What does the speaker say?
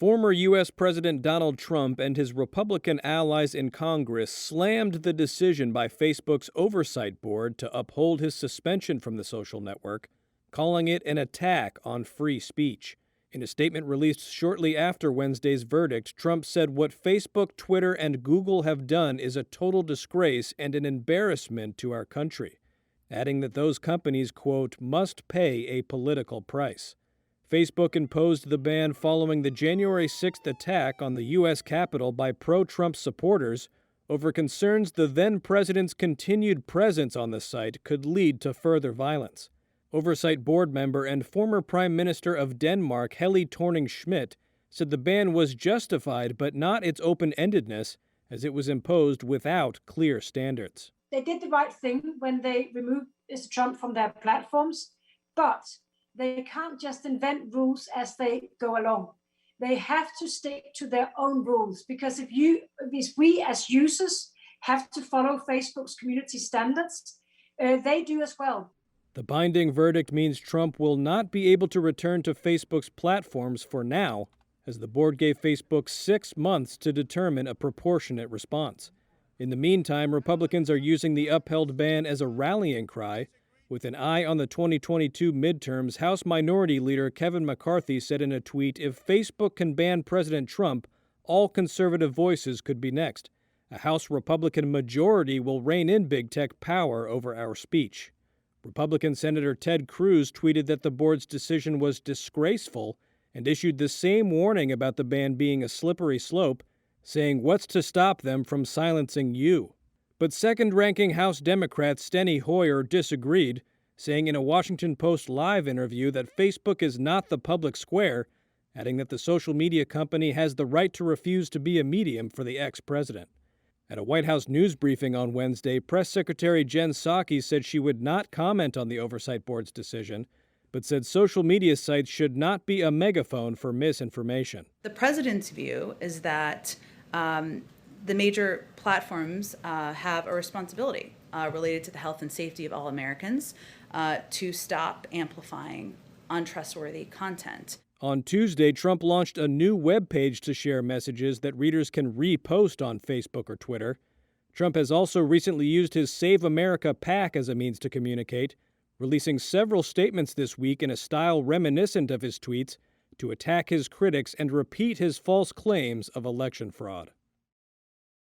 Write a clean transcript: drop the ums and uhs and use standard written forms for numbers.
Former U.S. President Donald Trump and his Republican allies in Congress slammed the decision by Facebook's oversight board to uphold his suspension from the social network, calling it an attack on free speech. In a statement released shortly after Wednesday's verdict, Trump said what Facebook, Twitter, and Google have done is a total disgrace and an embarrassment to our country, adding that those companies, quote, must pay a political price. Facebook imposed the ban following the January 6th attack on the U.S. Capitol by pro-Trump supporters over concerns the then-president's continued presence on the site could lead to further violence. Oversight board member and former Prime Minister of Denmark, Helle Thorning-Schmidt, said the ban was justified but not its open-endedness, as it was imposed without clear standards. They did the right thing when they removed Mr. Trump from their platforms, but they can't just invent rules as they go along. They have to stick to their own rules, because if we as users have to follow Facebook's community standards, they do as well. The binding verdict means Trump will not be able to return to Facebook's platforms for now, as the board gave Facebook 6 months to determine a proportionate response. In the meantime, Republicans are using the upheld ban as a rallying cry. With an eye on the 2022 midterms, House Minority Leader Kevin McCarthy said in a tweet, if Facebook can ban President Trump, all conservative voices could be next. A House Republican majority will rein in big tech power over our speech. Republican Senator Ted Cruz tweeted that the board's decision was disgraceful and issued the same warning about the ban being a slippery slope, saying, what's to stop them from silencing you? But second-ranking House Democrat Steny Hoyer disagreed, saying in a Washington Post Live interview that Facebook is not the public square, adding that the social media company has the right to refuse to be a medium for the ex-president. At a White House news briefing on Wednesday, Press Secretary Jen Psaki said she would not comment on the Oversight Board's decision, but said social media sites should not be a megaphone for misinformation. The president's view is that the major platforms have a responsibility related to the health and safety of all Americans to stop amplifying untrustworthy content. On Tuesday, Trump launched a new web page to share messages that readers can repost on Facebook or Twitter. Trump has also recently used his Save America PAC as a means to communicate, releasing several statements this week in a style reminiscent of his tweets to attack his critics and repeat his false claims of election fraud.